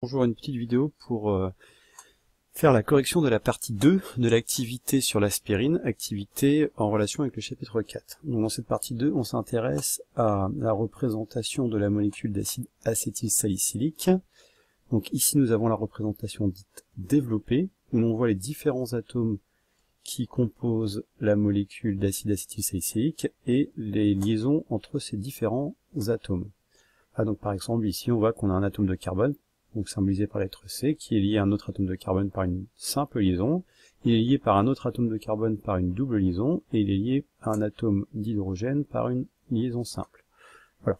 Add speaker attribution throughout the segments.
Speaker 1: Bonjour, une petite vidéo pour faire la correction de la partie 2 de l'activité sur l'aspirine, activité en relation avec le chapitre 4. Donc dans cette partie 2, on s'intéresse à la représentation de la molécule d'acide acétylsalicylique. Donc ici nous avons la représentation dite développée, où l'on voit les différents atomes qui composent la molécule d'acide acétylsalicylique et les liaisons entre ces différents atomes. Ah, donc par exemple ici on voit qu'on a un atome de carbone, donc symbolisé par la lettre C, qui est lié à un autre atome de carbone par une simple liaison. Il est lié par un autre atome de carbone par une double liaison, et il est lié à un atome d'hydrogène par une liaison simple. Voilà.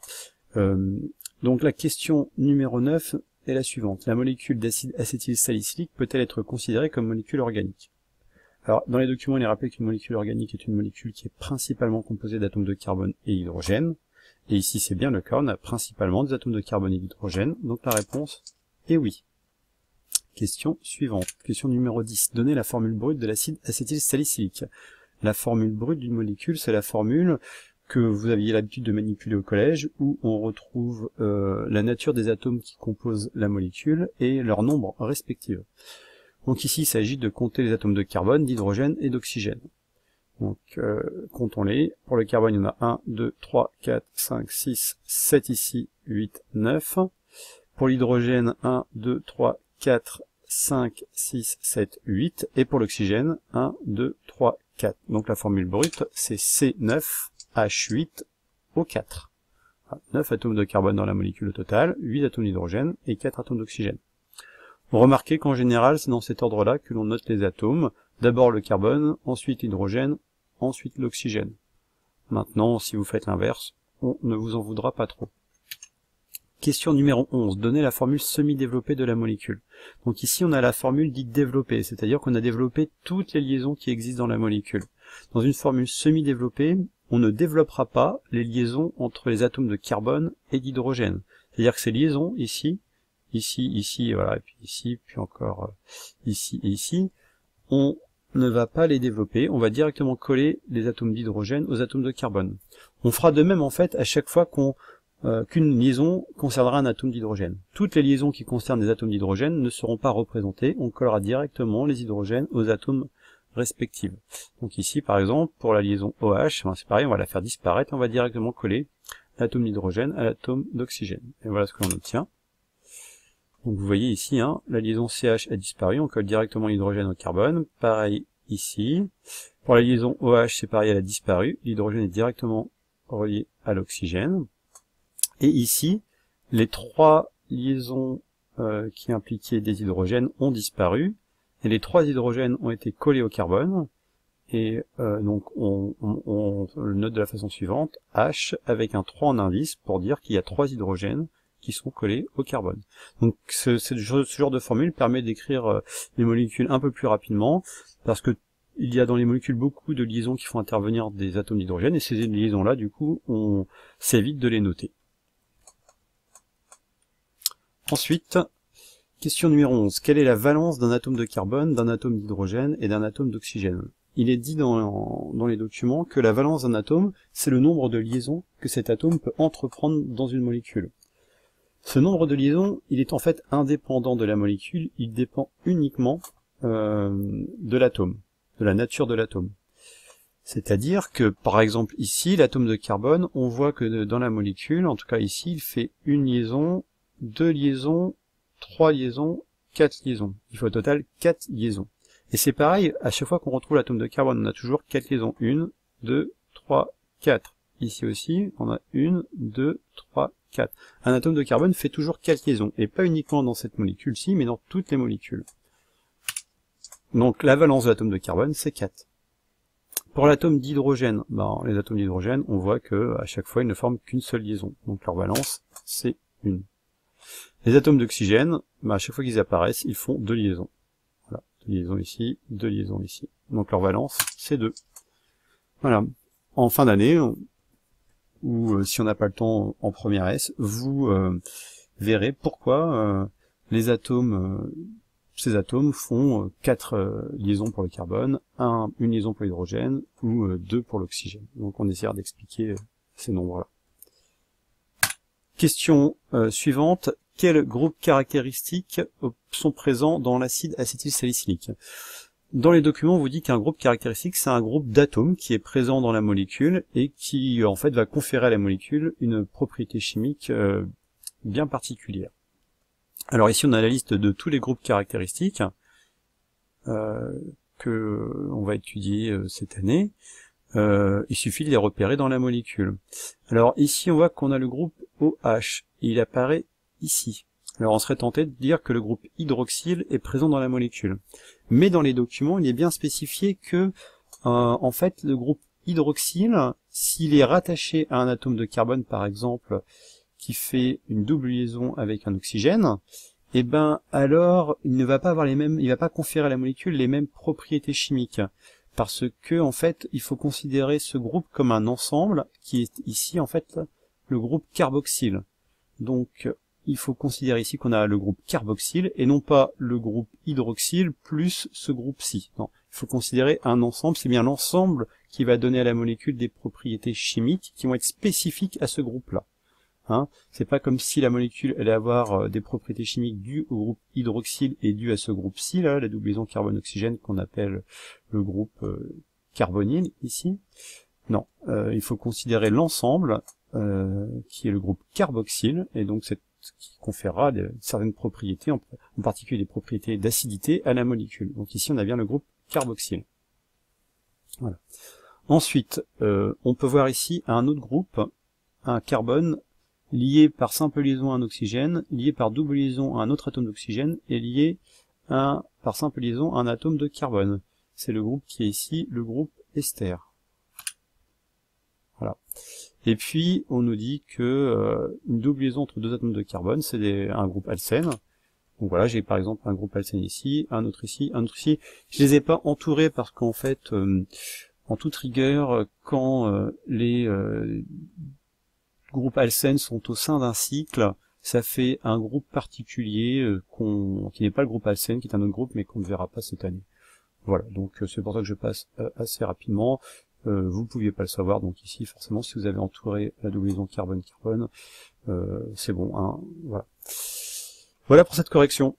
Speaker 1: Donc la question numéro 9 est la suivante. La molécule d'acide acétylsalicylique peut-elle être considérée comme molécule organique? Alors, dans les documents, il est rappelé qu'une molécule organique est une molécule qui est principalement composée d'atomes de carbone et d'hydrogène. Et ici, c'est bien le cas, on a principalement des atomes de carbone et d'hydrogène, donc la réponse est oui. Question suivante, question numéro 10. Donnez la formule brute de l'acide acétylsalicylique. La formule brute d'une molécule, c'est la formule que vous aviez l'habitude de manipuler au collège, où on retrouve la nature des atomes qui composent la molécule et leur nombre respectif. Donc ici, il s'agit de compter les atomes de carbone, d'hydrogène et d'oxygène. Donc, comptons-les. Pour le carbone, il y en a 1, 2, 3, 4, 5, 6, 7 ici, 8, 9. Pour l'hydrogène, 1, 2, 3, 4, 5, 6, 7, 8. Et pour l'oxygène, 1, 2, 3, 4. Donc la formule brute, c'est C9H8O4. 9 atomes de carbone dans la molécule au total, 8 atomes d'hydrogène et 4 atomes d'oxygène. Remarquez qu'en général, c'est dans cet ordre-là que l'on note les atomes. D'abord le carbone, ensuite l'hydrogène, ensuite l'oxygène. Maintenant, si vous faites l'inverse, on ne vous en voudra pas trop. Question numéro 11. Donnez la formule semi-développée de la molécule. Donc ici, on a la formule dite développée, c'est-à-dire qu'on a développé toutes les liaisons qui existent dans la molécule. Dans une formule semi-développée, on ne développera pas les liaisons entre les atomes de carbone et d'hydrogène. C'est-à-dire que ces liaisons, ici, voilà, et puis ici, puis encore ici et ici, on ne va pas les développer, on va directement coller les atomes d'hydrogène aux atomes de carbone. On fera de même en fait à chaque fois qu'une liaison concernera un atome d'hydrogène. Toutes les liaisons qui concernent des atomes d'hydrogène ne seront pas représentées, on collera directement les hydrogènes aux atomes respectifs. Donc ici par exemple, pour la liaison OH, c'est pareil, on va la faire disparaître, on va directement coller l'atome d'hydrogène à l'atome d'oxygène. Et voilà ce que l'on obtient. Donc vous voyez ici, la liaison CH a disparu, on colle directement l'hydrogène au carbone. Pareil ici. Pour la liaison OH, c'est pareil, elle a disparu. L'hydrogène est directement relié à l'oxygène. Et ici, les trois liaisons qui impliquaient des hydrogènes ont disparu. Et les trois hydrogènes ont été collés au carbone. Et donc on le note de la façon suivante, H avec un 3 en indice pour dire qu'il y a trois hydrogènes qui sont collés au carbone. Donc ce genre de formule permet d'écrire les molécules un peu plus rapidement, parce que il y a dans les molécules beaucoup de liaisons qui font intervenir des atomes d'hydrogène, et ces liaisons-là, du coup, on s'évite de les noter. Ensuite, question numéro 11. Quelle est la valence d'un atome de carbone, d'un atome d'hydrogène et d'un atome d'oxygène? Il est dit dans les documents que la valence d'un atome, c'est le nombre de liaisons que cet atome peut entreprendre dans une molécule. Ce nombre de liaisons, il est en fait indépendant de la molécule, il dépend uniquement de l'atome, de la nature de l'atome. C'est-à-dire que, par exemple ici, l'atome de carbone, on voit que dans la molécule, en tout cas ici, il fait une liaison, deux liaisons, trois liaisons, quatre liaisons. Il faut au total 4 liaisons. Et c'est pareil, à chaque fois qu'on retrouve l'atome de carbone, on a toujours 4 liaisons. 1, 2, 3, 4. Ici aussi, on a 1, 2, 3, 4. Un atome de carbone fait toujours 4 liaisons, et pas uniquement dans cette molécule-ci, mais dans toutes les molécules. Donc la valence de l'atome de carbone, c'est 4. Pour l'atome d'hydrogène, les atomes d'hydrogène, on voit que à chaque fois, ils ne forment qu'une seule liaison. Donc leur valence, c'est 1. Les atomes d'oxygène, à chaque fois qu'ils apparaissent, ils font 2 liaisons. Voilà, 2 liaisons ici, 2 liaisons ici. Donc leur valence, c'est 2. Voilà. En fin d'année, ou si on n'a pas le temps en première S, vous verrez pourquoi ces atomes font 4 liaisons pour le carbone, une liaison pour l'hydrogène, ou 2 pour l'oxygène. Donc on essaiera d'expliquer ces nombres-là. Question suivante. quels groupes caractéristiques sont présents dans l'acide acétylsalicylique. Dans les documents, on vous dit qu'un groupe caractéristique, c'est un groupe d'atomes qui est présent dans la molécule et qui, en fait, va conférer à la molécule une propriété chimique bien particulière. Alors ici, on a la liste de tous les groupes caractéristiques que on va étudier cette année. Il suffit de les repérer dans la molécule. Alors ici, on voit qu'on a le groupe OH. Il apparaît ici. Alors on serait tenté de dire que le groupe hydroxyle est présent dans la molécule. Mais dans les documents, il est bien spécifié que, en fait, le groupe hydroxyle, s'il est rattaché à un atome de carbone, par exemple, qui fait une double liaison avec un oxygène, eh ben alors il ne va pas avoir il va pas conférer à la molécule les mêmes propriétés chimiques. Parce que, en fait, il faut considérer ce groupe comme un ensemble, qui est ici, en fait, le groupe carboxyle. Donc, il faut considérer ici qu'on a le groupe carboxyle, et non pas le groupe hydroxyle plus ce groupe-ci. Non, il faut considérer un ensemble, c'est bien l'ensemble qui va donner à la molécule des propriétés chimiques qui vont être spécifiques à ce groupe-là. Hein, c'est pas comme si la molécule allait avoir des propriétés chimiques dues au groupe hydroxyle et dues à ce groupe-ci, là, la double liaison carbone-oxygène qu'on appelle le groupe carbonyle ici. Non, il faut considérer l'ensemble qui est le groupe carboxyle, et donc qui conférera certaines propriétés, en particulier des propriétés d'acidité à la molécule. Donc ici on a bien le groupe carboxyle. Voilà. Ensuite, on peut voir ici un autre groupe, un carbone, lié par simple liaison à un oxygène, lié par double liaison à un autre atome d'oxygène, et lié par simple liaison à un atome de carbone. C'est le groupe qui est ici, le groupe ester. Voilà. Et puis, on nous dit que une double liaison entre deux atomes de carbone, c'est un groupe alcène. Donc voilà, j'ai par exemple un groupe alcène ici, un autre ici, un autre ici. Je les ai pas entourés parce qu'en fait, en toute rigueur, quand les groupes alcènes sont au sein d'un cycle, ça fait un groupe particulier qui n'est pas le groupe alcène, qui est un autre groupe, mais qu'on ne verra pas cette année. Voilà, donc c'est pour ça que je passe assez rapidement. Vous ne pouviez pas le savoir, donc ici, forcément, si vous avez entouré la double liaison carbone-carbone, c'est bon, hein, voilà. Voilà pour cette correction.